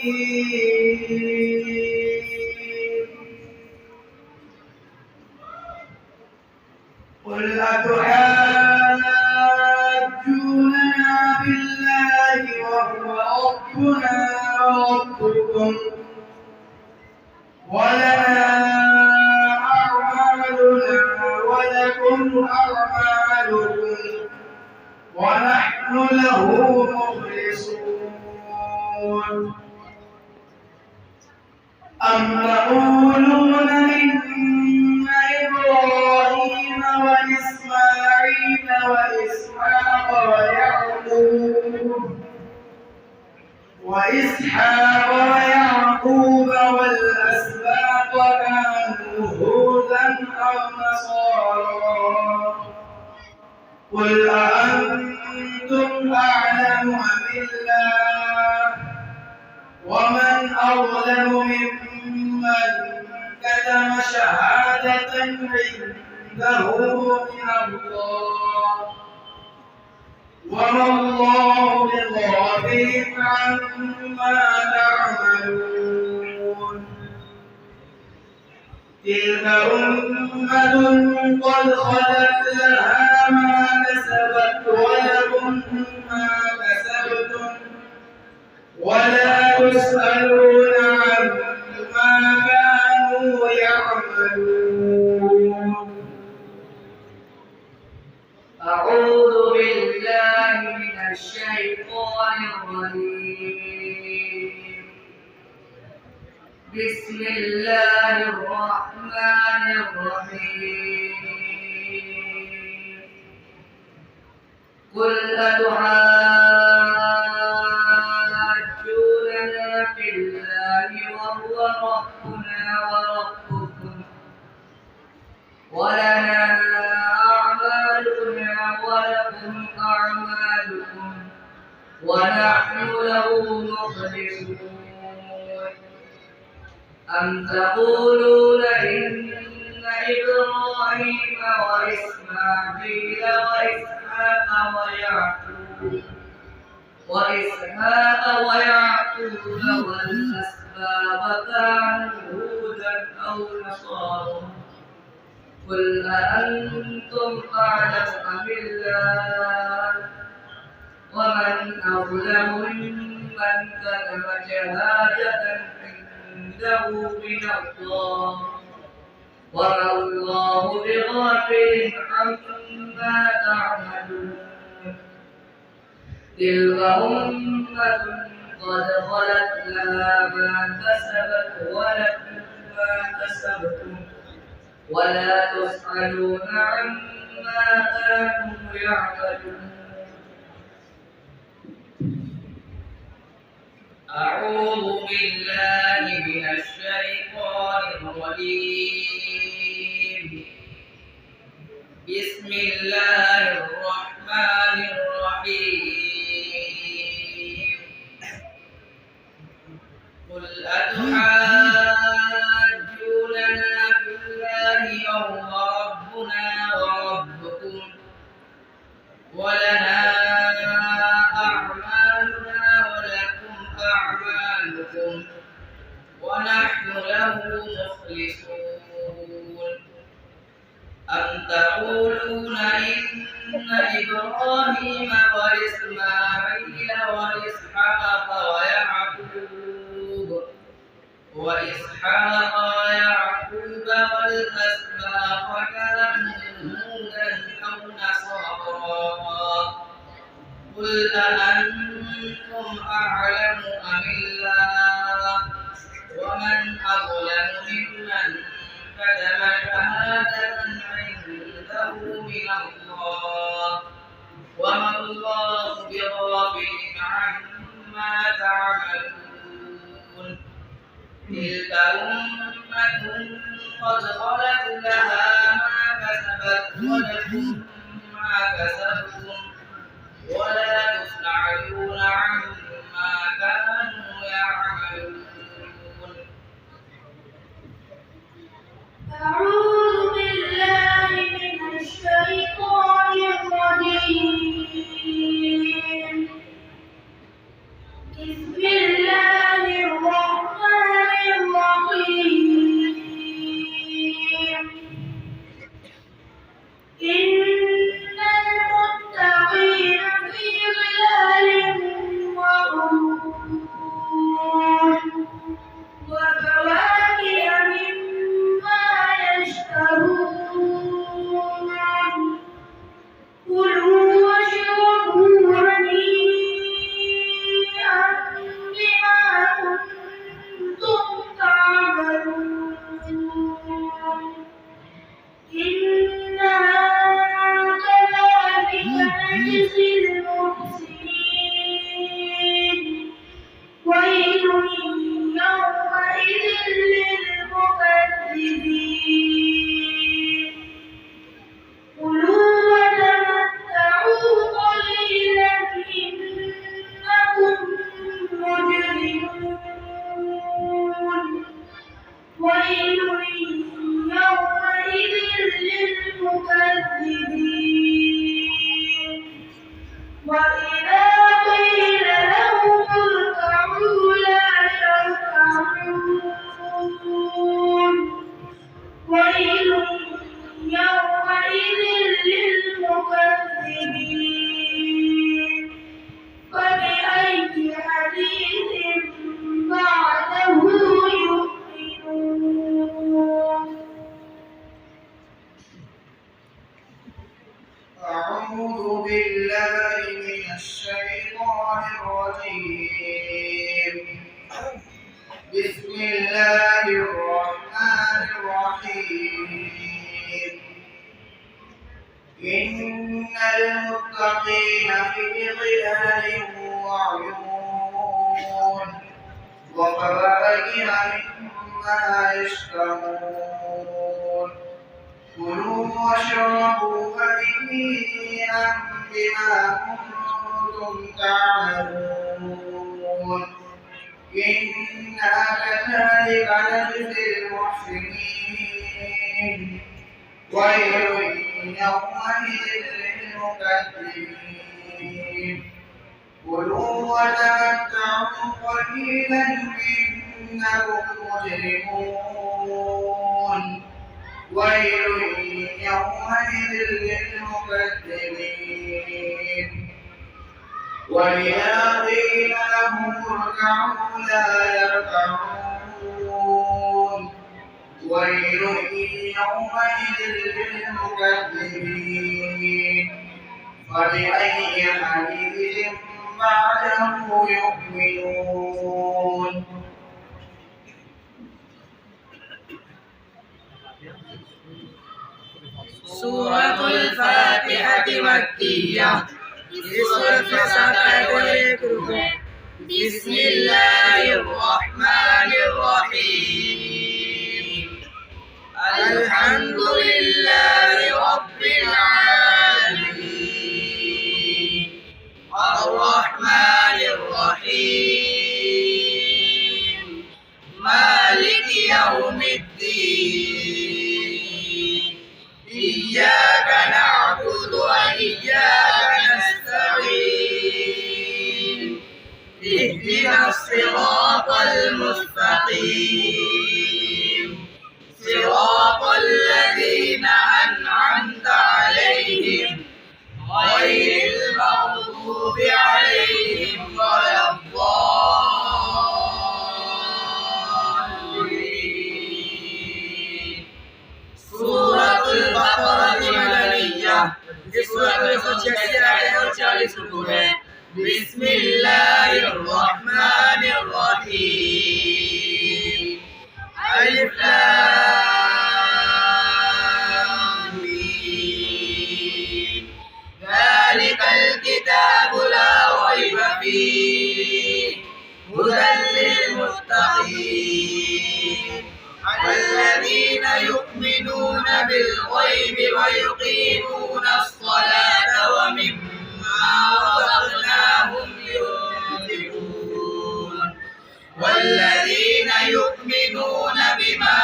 الرحيم قل أتحاجوننا بالله وهو ربنا وربكم ولنا أعمالنا ولكم أعمالكم ونحن له مخلصون أم تقولون إن إبراهيم وإسماعيل وإسحاق ويعقوب والأسباط كانوا هودا أو نصارى قل أأنتم أعلم أم الله ومن أظلم ممن كتم شهادة عنده من الله وما الله بغافل عما تعملون تلك أمة قد خلت لها ما كسبت ولكم ما كسبتم ولا تسألون عما كانوا يعملون أعوذ بالله من الشيطان الرجيم بسم الله الرحمن الرحيم قل أتحاجوننا في الله وهو ربنا وربكم ولنا أعمالنا ولكم أعمالكم ونحن له مخلصون أم تقولون إن إبراهيم وإسماعيل وإسحاق ويعقوب والأسباط كانوا هودا أو نصارى قل أأنتم أعلم أم الله ومن أظلم ممن كتم شهادة عنده من الله وما الله بغافل عما تعملون تلك أمة قد خلت لها ما كسبت ولكم ما كسبتم ولا تسألون عما كانوا يعملون أعوذ بالله من الشيطان الرجيم بسم الله الرحمن الرحيم قل أتحاجوننا في الله وهو ربنا وربكم ولنا أعمالنا ولكم أعمالكم ونحن له مخلصون أم تقولون إن إبراهيم وإسماعيل وإسحاق ويعقوب والأسباط كانوا هودا أو نصارى قل أأنتم أعلم أم الله ومن أظلم ممن كتم شهادة عنده من الله وما الله بغافل عما تعملون تلك أمة قد خلت لها ما كسبت ولكم ما كسبتم ولا تسألون عما كانوا يعملون أعوذ بالله من الشيطان الرجيم بسم الله الرحمن مكذبين كلوا وتمتعوا قليلا إنكم مجرمون ويل يومئذ للمكذبين وإذا قيل لهم اركعوا لا يركعون ويل يومئذ للمكذبين فبأي حديث بعده يؤمنون أعوذ بالله من الشيطان الرجيم بسم الله الرحمن الرحيم إن المتقين في ظلال وعيون وفواكه مما يشتهون كلوا واشربوا هنيئا بما كنتم تعملون إنا كذلك نجزي المحسنين ويل يومئذ للمكذبين كلوا وتمتعوا قليلا إنكم مجرمون ويل يومئذ للمكذبين وإذا قيل لهم اركعوا لا يركعون ويل يومئذ للمكذبين فبأي حديث بعده يؤمنون سورة الفاتحة مكية بسم الله الرحمن الرحيم الحمد لله رب العالمين الرحمن الرحيم مالك يوم الدين إياك نعبد وإياك نستعين اهدنا الصراط المستقيم صراط الذين أنعمت عليهم غير المغضوب عليهم ولا الضالين سورة البقرة مدنية بسم الله الرحمن الرحيم ألف لام ميم ذلك الكتاب لا ريب فيه هدى للمتقين الذين يؤمنون بالغيب ويقيمون الصلاة ومما رزقناهم ينفقون والذين يؤمنون بما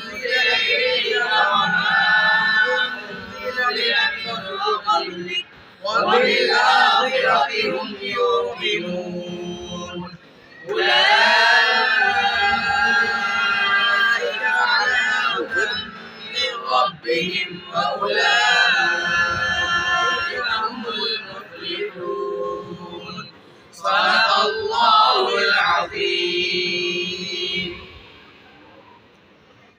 أنزل إليك وما أنزل من قبلك وبالآخرة هم يوقنون أولئك على هدى من ربهم وأولئك